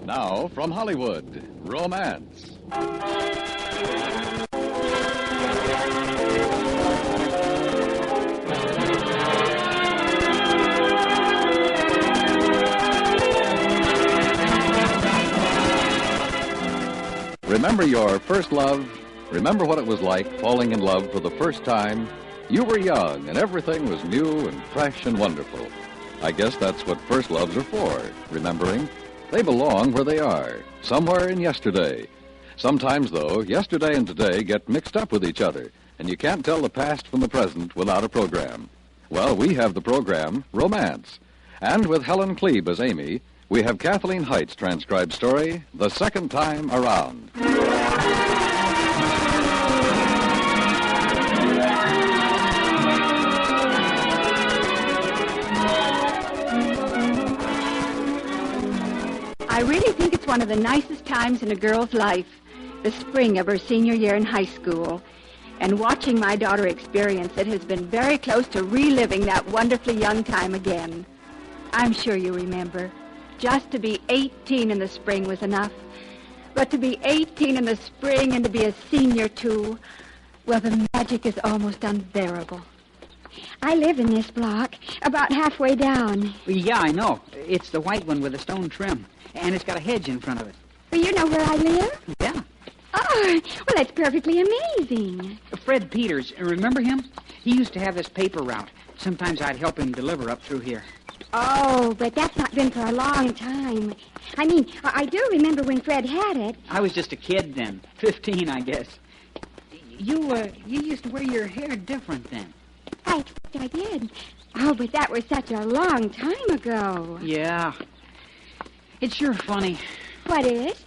Now, from Hollywood, romance. Remember your first love? Remember what it was like falling in love for the first time? You were young and everything was new and fresh and wonderful. I guess that's what first loves are for, remembering. They belong where they are, somewhere in yesterday. Sometimes, though, yesterday and today get mixed up with each other, and you can't tell the past from the present without a program. Well, we have the program, Romance. And with Helen Klebe as Amy, we have Kathleen Height's transcribed story, The Second Time Around. I really think it's one of the nicest times in a girl's life, the spring of her senior year in high school. And watching my daughter experience it has been very close to reliving that wonderfully young time again. I'm sure you remember. Just to be 18 in the spring was enough. But to be 18 in the spring and to be a senior, too, well, the magic is almost unbearable. I live in this block, about halfway down. Yeah, I know. It's the white one with the stone trim. And it's got a hedge in front of it. Well, you know where I live? Yeah. Oh, well, that's perfectly amazing. Fred Peters, remember him? He used to have this paper route. Sometimes I'd help him deliver up through here. Oh, but that's not been for a long time. I mean, I do remember when Fred had it. I was just a kid then. 15, I guess. You used to wear your hair different then. I did. Oh, but that was such a long time ago. Yeah. It's sure funny. What is?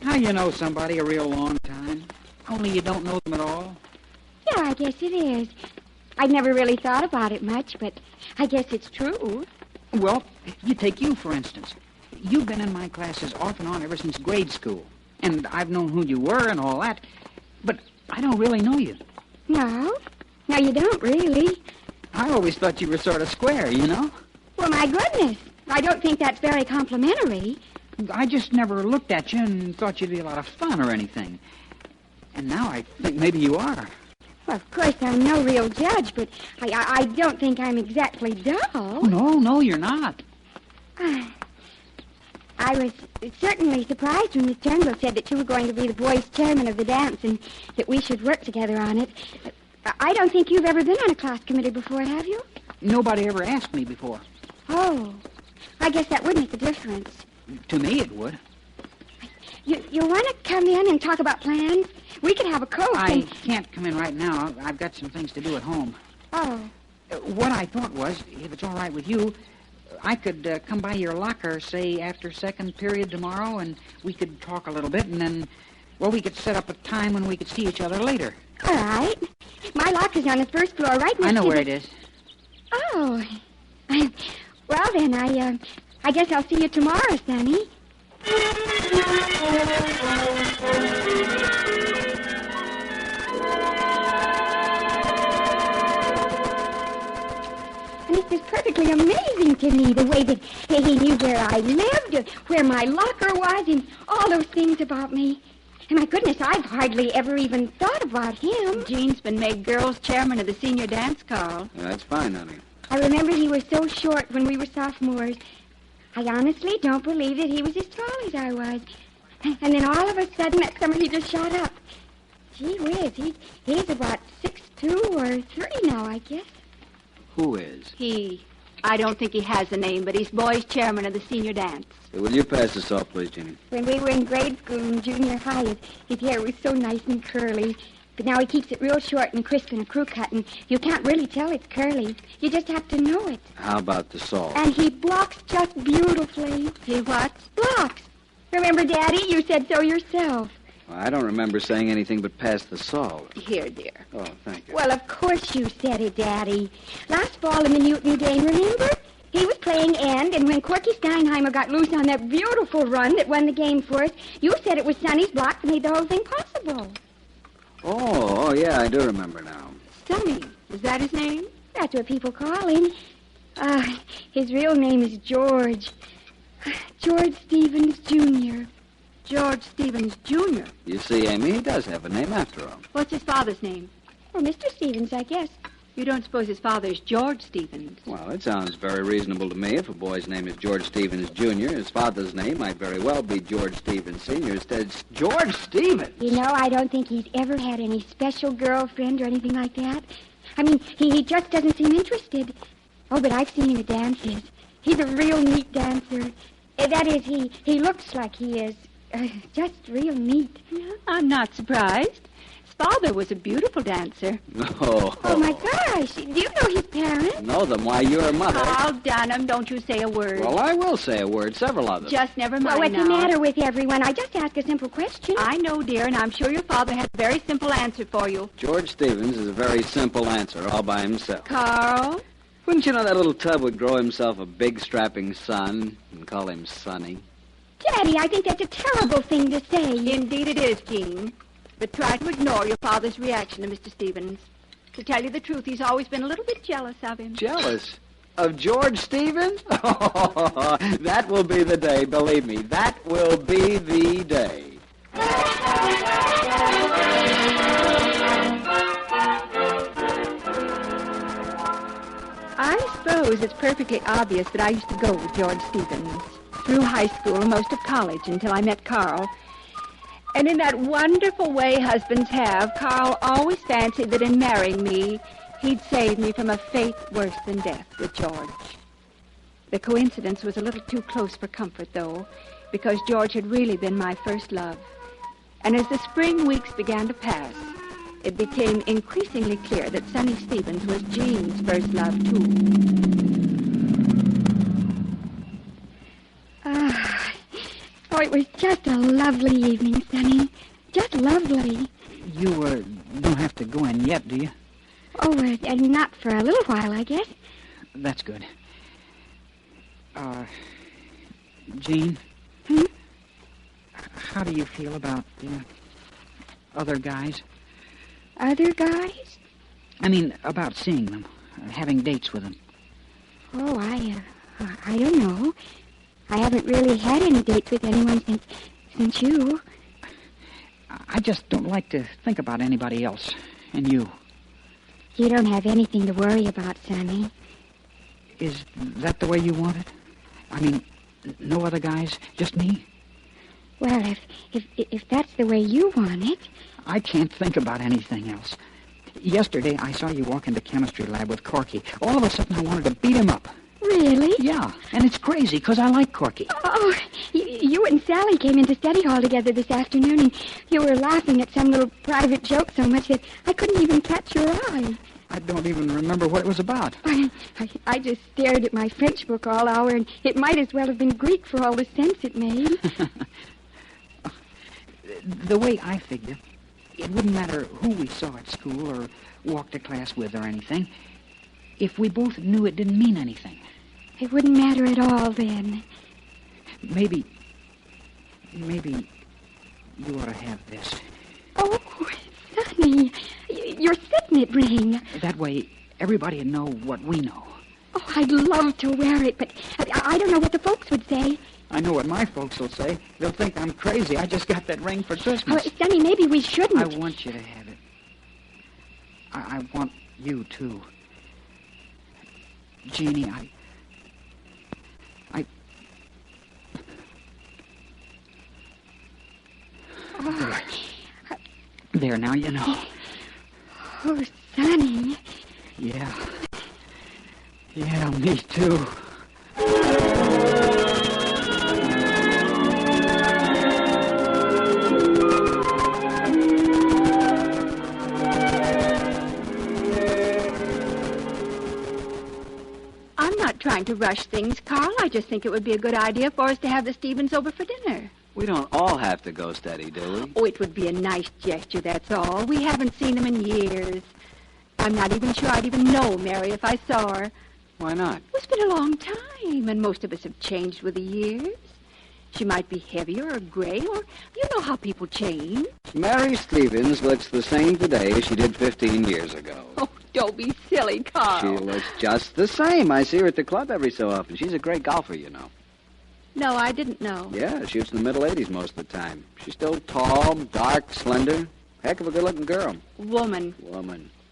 How you know somebody a real long time, only you don't know them at all. Yeah, I guess it is. I'd never really thought about it much, but I guess it's true. Well, you take you, for instance. You've been in my classes off and on ever since grade school. And I've known who you were and all that. But I don't really know you. No? No, you don't really. I always thought you were sort of square, you know? Well, my goodness. I don't think that's very complimentary. I just never looked at you and thought you'd be a lot of fun or anything. And now I think maybe you are. Well, of course, I'm no real judge, but I don't think I'm exactly dull. No, you're not. I was certainly surprised when Miss Turnbull said that you were going to be the boys' chairman of the dance and that we should work together on it. I don't think you've ever been on a class committee before, have you? Nobody ever asked me before. Oh, I guess that would make a difference. To me, it would. You want to come in and talk about plans? We could have a Coke. I can't come in right now. I've got some things to do at home. Oh. What I thought was, if it's all right with you, I could come by your locker, say, after second period tomorrow, and we could talk a little bit, and then, well, we could set up a time when we could see each other later. All right. My locker's on the first floor, right next to I know where it is. Oh. Well, then, I guess I'll see you tomorrow, Sonny. And it's just perfectly amazing to me, the way that he knew where I lived, where my locker was, and all those things about me. And my goodness, I've hardly ever even thought about him. Gene's been made girls' chairman of the senior dance, Carl. Yeah, that's fine, honey. I remember he was so short when we were sophomores. I honestly don't believe that he was as tall as I was. And then all of a sudden, that summer, he just shot up. Gee whiz, he's about 6'2" or 3 now, I guess. Who is? I don't think he has a name, but he's boys' chairman of the senior dance. Hey, will you pass this off, please, Jeannie? When we were in grade school and junior high, his hair was so nice and curly. But now he keeps it real short and crisp in a crew cut, and you can't really tell it's curly. You just have to know it. How about the salt? And he blocks just beautifully. He what? Blocks. Remember, Daddy? You said so yourself. Well, I don't remember saying anything but pass the salt. Here, dear. Oh, thank you. Well, of course you said it, Daddy. Last fall in the Newton game, remember? He was playing end, and when Corky Steinheimer got loose on that beautiful run that won the game for us, you said it was Sonny's block that made the whole thing possible. Oh, yeah, I do remember now. Sonny. Is that his name? That's what people call him. His real name is George. George Stevens, Jr. George Stevens, Jr. You see, Amy, he does have a name after him. What's his father's name? Oh, Mr. Stevens, I guess. You don't suppose his father's George Stevens? Well, it sounds very reasonable to me. If a boy's name is George Stevens, Jr., his father's name might very well be George Stevens, Sr. Instead, it's George Stevens. You know, I don't think he's ever had any special girlfriend or anything like that. I mean, he just doesn't seem interested. Oh, but I've seen him at dances. He's a real neat dancer. That is, he looks like he is. Just real neat. No, I'm not surprised. His father was a beautiful dancer. Oh, my gosh. Do you know his parents? Know them? Why, you're a mother. Oh, Dunham, don't you say a word. Well, I will say a word. Several of them. Just never mind Well, what's now. the matter with everyone? I just asked a simple question. I know, dear, and I'm sure your father has a very simple answer for you. George Stevens is a very simple answer, all by himself. Carl? Wouldn't you know that little tub would grow himself a big, strapping son and call him Sonny? Daddy, I think that's a terrible thing to say. Indeed it is, Jean. But try to ignore your father's reaction to Mr. Stevens. To tell you the truth, he's always been a little bit jealous of him. Jealous? Of George Stevens? Oh, that will be the day, believe me. That will be the day. I suppose it's perfectly obvious that I used to go with George Stevens through high school and most of college until I met Carl. And in that wonderful way husbands have, Carl always fancied that in marrying me, he'd save me from a fate worse than death with George. The coincidence was a little too close for comfort, though, because George had really been my first love. And as the spring weeks began to pass, it became increasingly clear that Sonny Stevens was Jean's first love, too. Oh, it was just a lovely evening, Sonny. Just lovely. You don't have to go in yet, do you? Oh, and not for a little while, I guess. That's good. Jean? Hmm? How do you feel about other guys? Other guys? I mean, about seeing them, having dates with them. Oh, I don't know. I haven't really had any dates with anyone since you. I just don't like to think about anybody else. And you. You don't have anything to worry about, Sonny. Is that the way you want it? I mean, no other guys, just me? Well, if that's the way you want it. I can't think about anything else. Yesterday, I saw you walk into chemistry lab with Corky. All of a sudden, I wanted to beat him up. Really? Yeah, and it's crazy, because I like Corky. Oh, you and Sally came into study hall together this afternoon, and you were laughing at some little private joke so much that I couldn't even catch your eye. I don't even remember what it was about. I just stared at my French book all hour, and it might as well have been Greek for all the sense it made. The way I figure, it wouldn't matter who we saw at school or walked to class with or anything, if we both knew it didn't mean anything. It wouldn't matter at all then. Maybe you ought to have this. Oh, Sonny, your signet ring. That way, everybody would know what we know. Oh, I'd love to wear it, but I don't know what the folks would say. I know what my folks will say. They'll think I'm crazy. I just got that ring for Christmas. Oh, Sonny, maybe we shouldn't. I want you to have it. I want you, too. Jeannie, I... Oh. There, now you know. Oh, Sonny. Yeah. Yeah, me too. I'm not trying to rush things, Carl. I just think it would be a good idea for us to have the Stevens over for dinner. We don't all have to go steady, do we? Oh, it would be a nice gesture, that's all. We haven't seen them in years. I'm not even sure I'd even know Mary if I saw her. Why not? It's been a long time, and most of us have changed with the years. She might be heavier or gray, or you know how people change. Mary Stevens looks the same today as she did 15 years ago. Oh, don't be silly, Carl. She looks just the same. I see her at the club every so often. She's a great golfer, you know. No, I didn't know. Yeah, shoots in the middle 80s most of the time. She's still tall, dark, slender. Heck of a good-looking girl. Woman.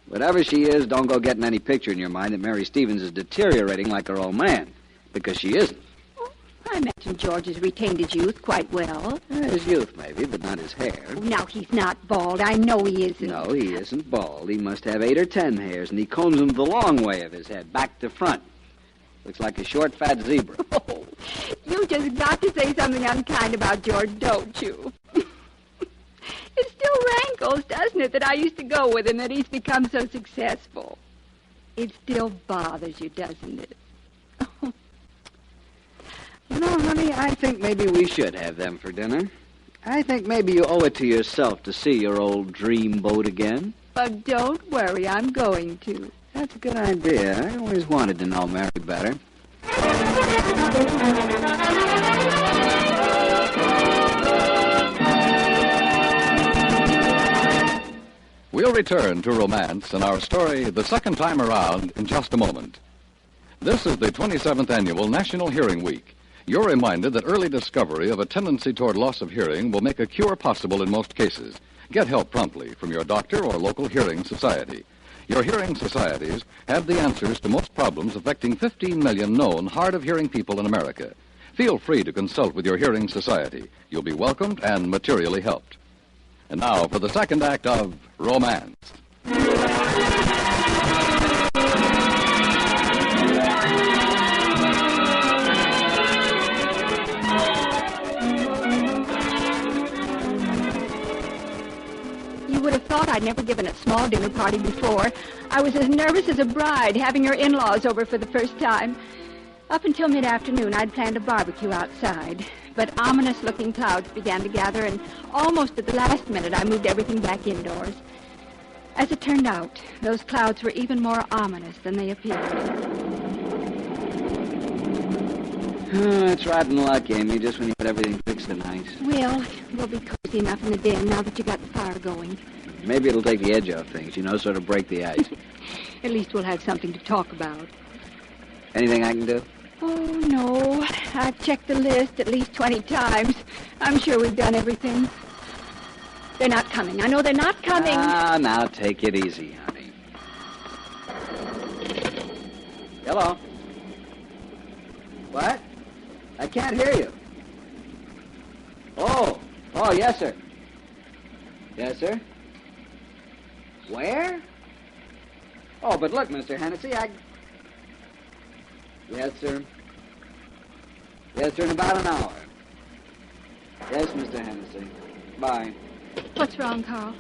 Whatever she is, don't go getting any picture in your mind that Mary Stevens is deteriorating like her old man. Because she isn't. Oh, I imagine George has retained his youth quite well. His youth, maybe, but not his hair. Oh, now, he's not bald. I know he isn't. No, he isn't bald. He must have 8 or 10 hairs, and he combs them the long way of his head, back to front. Looks like a short, fat zebra. Oh, you just got to say something unkind about George, don't you? It still rankles, doesn't it, that I used to go with him, that he's become so successful. It still bothers you, doesn't it? You know, honey, I think maybe we should have them for dinner. I think maybe you owe it to yourself to see your old dream boat again. But don't worry, I'm going to. That's a good idea. I always wanted to know Mary better. We'll return to romance and our story The Second Time Around in just a moment. This is the 27th Annual National Hearing Week. You're reminded that early discovery of a tendency toward loss of hearing will make a cure possible in most cases. Get help promptly from your doctor or local hearing society. Your hearing societies have the answers to most problems affecting 15 million known hard-of-hearing people in America. Feel free to consult with your hearing society. You'll be welcomed and materially helped. And now for the second act of Romance. You would have thought I'd never given a small dinner party before. I was as nervous as a bride having her in-laws over for the first time. Up until mid-afternoon, I'd planned a barbecue outside. But ominous-looking clouds began to gather, and almost at the last minute, I moved everything back indoors. As it turned out, those clouds were even more ominous than they appeared. It's rotten luck, Amy, just when you had everything fixed tonight. Well, we'll be cozy enough in the den now that you got the fire going. Maybe it'll take the edge off things, sort of break the ice. At least we'll have something to talk about. Anything I can do? Oh, no. I've checked the list at least 20 times. I'm sure we've done everything. They're not coming. I know they're not coming. Now take it easy, honey. Hello? What? I can't hear you. Oh, yes, sir. Yes, sir. Where? Oh, but look, Mr. Hennessy, Yes, sir. Yes, sir, in about an hour. Yes, Mr. Hennessy. Bye. What's wrong, Carl?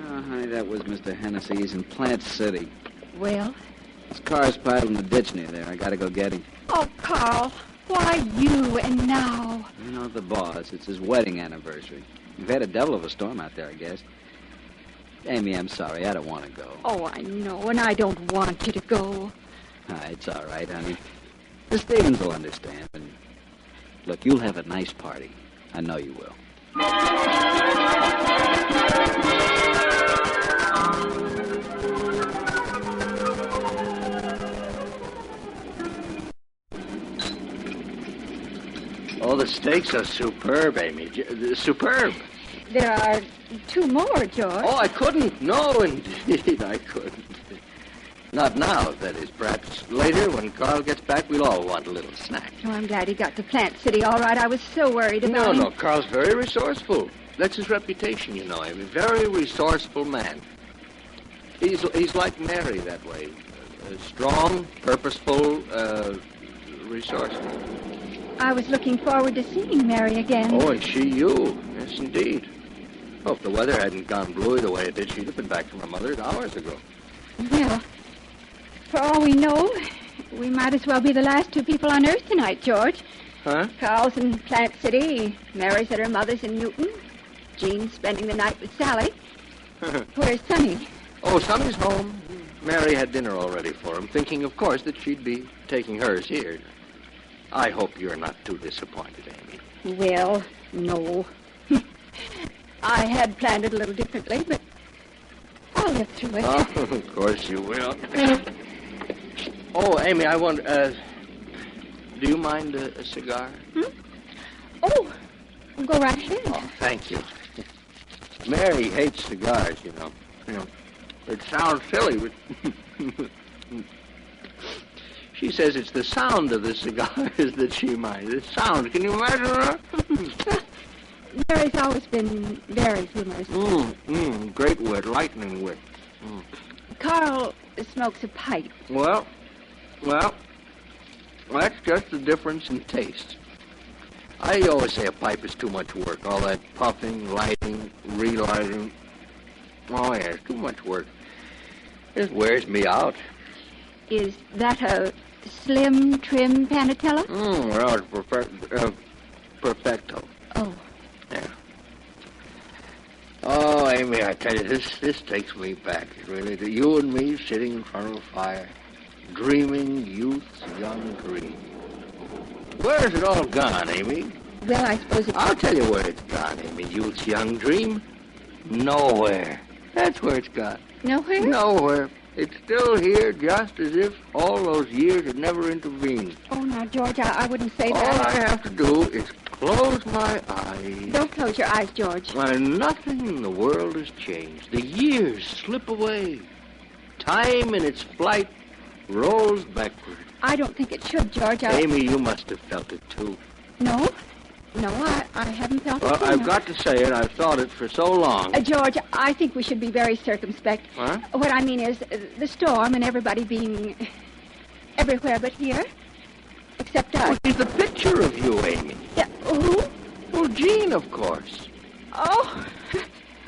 Oh, honey, that was Mr. Hennessy. He's in Plant City. Well? His car's piled in the ditch near there. I gotta go get him. Oh, Carl, why you and now? You know the boss. It's his wedding anniversary. We've had a devil of a storm out there, I guess. Amy, I'm sorry. I don't want to go. Oh, I know, and I don't want you to go. It's all right, honey. Miss Stevens will understand. And look, you'll have a nice party. I know you will. Oh, the steaks are superb, Amy. Superb. There are 2 more, George. Oh, I couldn't. No, indeed, I couldn't. Not now, that is. Perhaps later, when Carl gets back, we'll all want a little snack. Oh, I'm glad he got to Plant City all right. I was so worried about him. No, Carl's very resourceful. That's his reputation, you know. Him. A very resourceful man. He's like Mary that way. Strong, purposeful, resourceful. I was looking forward to seeing Mary again. Oh, and she you. Yes, indeed. Oh, if the weather hadn't gone bluey the way it did, she'd have been back from her mother's hours ago. Well, for all we know, we might as well be the last 2 people on Earth tonight, George. Huh? Carl's in Plant City. Mary's at her mother's in Newton. Jean's spending the night with Sally. Where's Sonny? Oh, Sonny's home. Mary had dinner already for him, thinking, of course, that she'd be taking hers here. I hope you're not too disappointed, Amy. Well, no. I had planned it a little differently, but I'll get through it. Oh, of course you will. Oh, Amy, I wonder, do you mind a cigar? Oh, go right ahead. Oh, thank you. Mary hates cigars, you know. It sounds silly, but she says it's the sound of the cigars that she minds. The sound. Can you imagine her? Mary's always been very humorous. Great wit, lightning wit. Carl smokes a pipe. Well, that's just the difference in taste. I always say a pipe is too much work. All that puffing, lighting, relighting. Oh, yeah, it's too much work. It wears me out. Is that a slim, trim Panatella? Well, it's perfecto. Oh. Yeah. Oh, Amy, I tell you, this takes me back, really, to you and me sitting in front of a fire, dreaming youth's young dream. Where's it all gone, Amy? Well, I suppose I'll tell you where it's gone, Amy, youth's young dream. Nowhere. That's where it's gone. Nowhere? Nowhere. It's still here just as if all those years had never intervened. Oh, now, George, I wouldn't say All that. I have to do is close my eyes. Don't close your eyes, George. And nothing in the world has changed. The years slip away. Time in its flight rolls backward. I don't think it should, George. Amy, you must have felt it, too. No, I haven't felt it. Well, I've got to say it. I've thought it for so long. George, I think we should be very circumspect. Huh? What I mean is the storm and everybody being everywhere but here, except us. What is the picture of you, Amy? Yeah, who? Well, Jean, of course. Oh,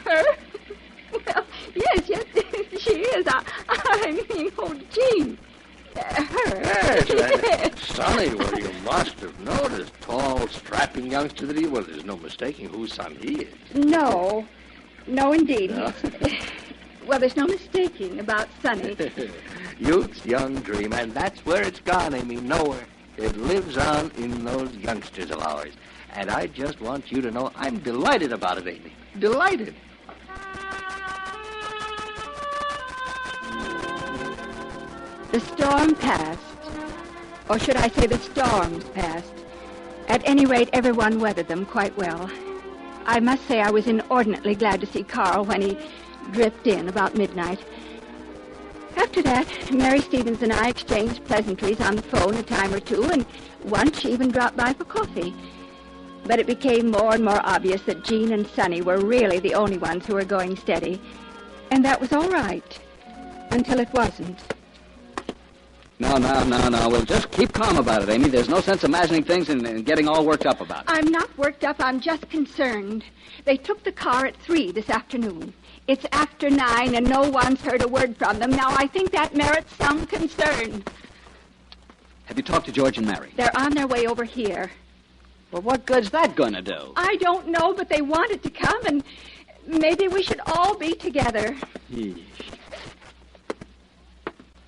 her? Well, yes, she is. I mean, oh, Jean. Her. Yes, Sonny, well, you must have noticed. Tall, strapping youngster that he was. There's no mistaking whose son he is. No, indeed. No? Well, there's no mistaking about Sonny. Youth's young dream, and that's where it's gone, Amy, nowhere. It lives on in those youngsters of ours. And I just want you to know I'm delighted about it, Amy. Delighted. The storm passed, or should I say the storms passed. At any rate, everyone weathered them quite well. I must say I was inordinately glad to see Carl when he dripped in about midnight. After that, Mary Stevens and I exchanged pleasantries on the phone a time or two, and once she even dropped by for coffee. But it became more and more obvious that Jean and Sonny were really the only ones who were going steady. And that was all right, until it wasn't. No. We'll just keep calm about it, Amy. There's no sense imagining things and getting all worked up about it. I'm not worked up. I'm just concerned. They took the car at 3 this afternoon. It's after 9, and no one's heard a word from them. Now, I think that merits some concern. Have you talked to George and Mary? They're on their way over here. Well, what good's that going to do? I don't know, but they wanted to come, and maybe we should all be together.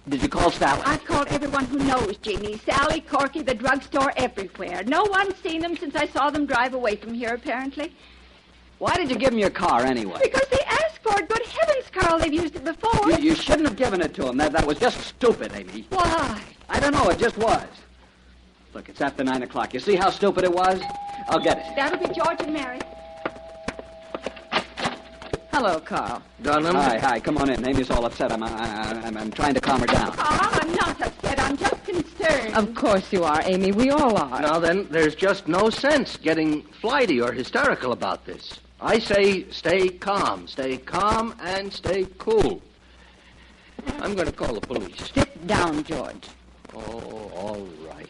Did you call Sally? I've called everyone who knows Jeannie. Sally, Corky, the drugstore, everywhere. No one's seen them since I saw them drive away from here, apparently. Why did you give them your car, anyway? Because they asked for it. Good heavens, Carl, they've used it before. You shouldn't have given it to them. That was just stupid, Amy. Why? I don't know. It just was. Look, it's after 9 o'clock. You see how stupid it was? I'll get it. That'll be George and Mary. Hello, Carl. Dunham? Hi. Come on in. Amy's all upset. I'm trying to calm her down. Carl, I'm not upset. I'm just concerned. Of course you are, Amy. We all are. Now, then, there's just no sense getting flighty or hysterical about this. I say stay calm and stay cool. I'm going to call the police. Sit down, George. Oh, all right.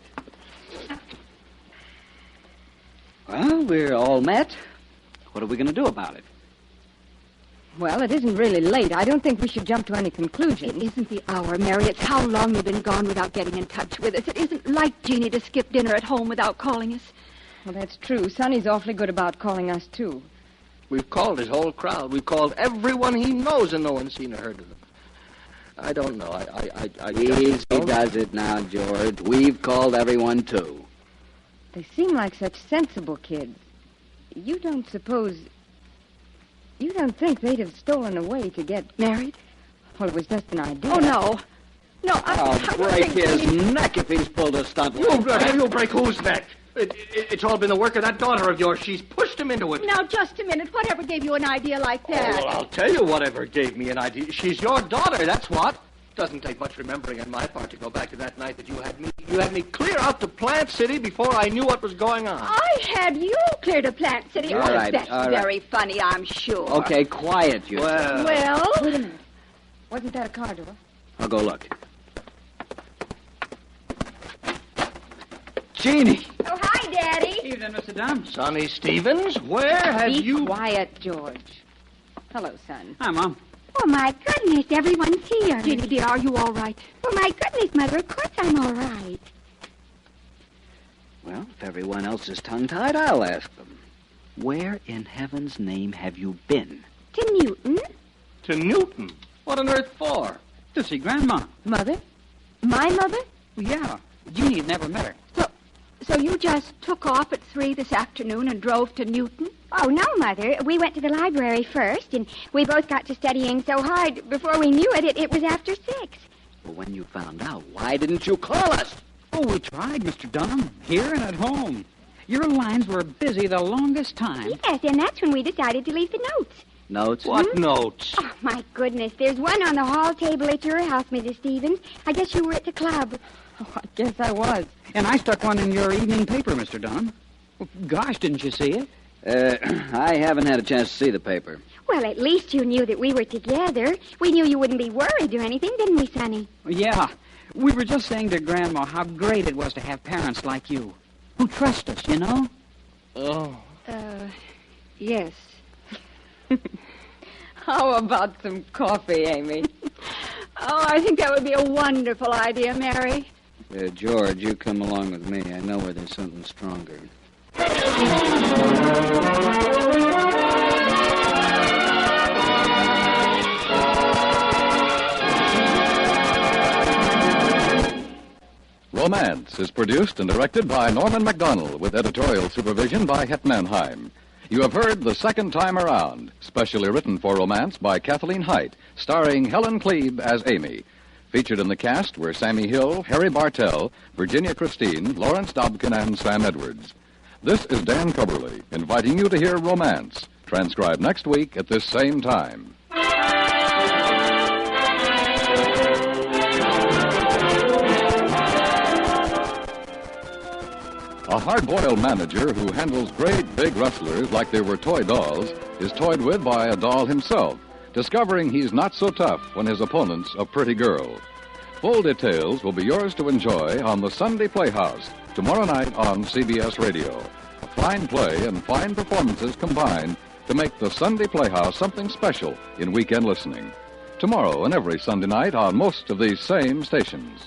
Well, we're all met. What are we going to do about it? Well, it isn't really late. I don't think we should jump to any conclusions. It isn't the hour, Mary. It's how long you've been gone without getting in touch with us. It isn't like Jeannie to skip dinner at home without calling us. Well, that's true. Sonny's awfully good about calling us, too. We've called his whole crowd. We've called everyone he knows, and no one's seen or heard of them. I don't know. Easy does it now, George. We've called everyone, too. They seem like such sensible kids. You don't think they'd have stolen away to get Married? Well, it was just an idea. Oh, no. No, I I'll don't break think his Jeannie... neck if he's pulled a stunt. You'll break whose neck? It's all been the work of that daughter of yours. She's pushed him into it. Now, just a minute. Whatever gave you an idea like that? Oh, well, I'll tell you whatever gave me an idea. She's your daughter, that's what. Doesn't take much remembering on my part to go back to that night that you had me clear out to Plant City before I knew what was going on. I had you clear to Plant City. All right, That's all right. very funny, I'm sure. Okay, quiet you. Well, Wait a minute. Wasn't that a car door? I'll go look. Jeannie! Oh, hi, Daddy. Evening, Mr. Dunn. Sonny Stevens, where have Be you... quiet, George. Hello, son. Hi, Mom. Oh, my goodness, everyone's here. Jeannie, dear, are you all right? Oh, my goodness, Mother, of course I'm all right. Well, if everyone else is tongue-tied, I'll ask them. Where in heaven's name have you been? To Newton. To Newton? What on earth for? To see Grandma. Mother? My mother? Yeah. Jeannie had never met her. So you just took off at 3 this afternoon and drove to Newton? Oh, no, Mother. We went to the library first, and we both got to studying so hard, before we knew it, it was after 6. Well, when you found out, why didn't you call us? Oh, we tried, Mr. Dunham, here and at home. Your lines were busy the longest time. Yes, and that's when we decided to leave the notes. Notes? What notes? Oh, my goodness. There's one on the hall table at your house, Mrs. Stevens. I guess you were at the club. Oh, I guess I was. And I stuck one in your evening paper, Mr. Dunham. Well, gosh, didn't you see it? I haven't had a chance to see the paper. Well, at least you knew that we were together. We knew you wouldn't be worried or anything, didn't we, Sonny? Yeah. We were just saying to Grandma how great it was to have parents like you, who trust us, you know? Oh. Yes. How about some coffee, Amy? Oh, I think that would be a wonderful idea, Mary. George, you come along with me. I know where there's something stronger. Romance is produced and directed by Norman MacDonald with editorial supervision by Het Mannheim. You have heard The Second Time Around, specially written for Romance by Kathleen Height, starring Helen Klebe as Amy. Featured in the cast were Sammy Hill, Harry Bartell, Virginia Christine, Lawrence Dobkin, and Sam Edwards. This is Dan Coverly, inviting you to hear Romance, transcribed next week at this same time. A hard-boiled manager who handles great big wrestlers like they were toy dolls is toyed with by a doll himself, discovering he's not so tough when his opponent's a pretty girl. Full details will be yours to enjoy on the Sunday Playhouse tomorrow night on CBS Radio. A fine play and fine performances combined to make the Sunday Playhouse something special in weekend listening. Tomorrow and every Sunday night on most of these same stations.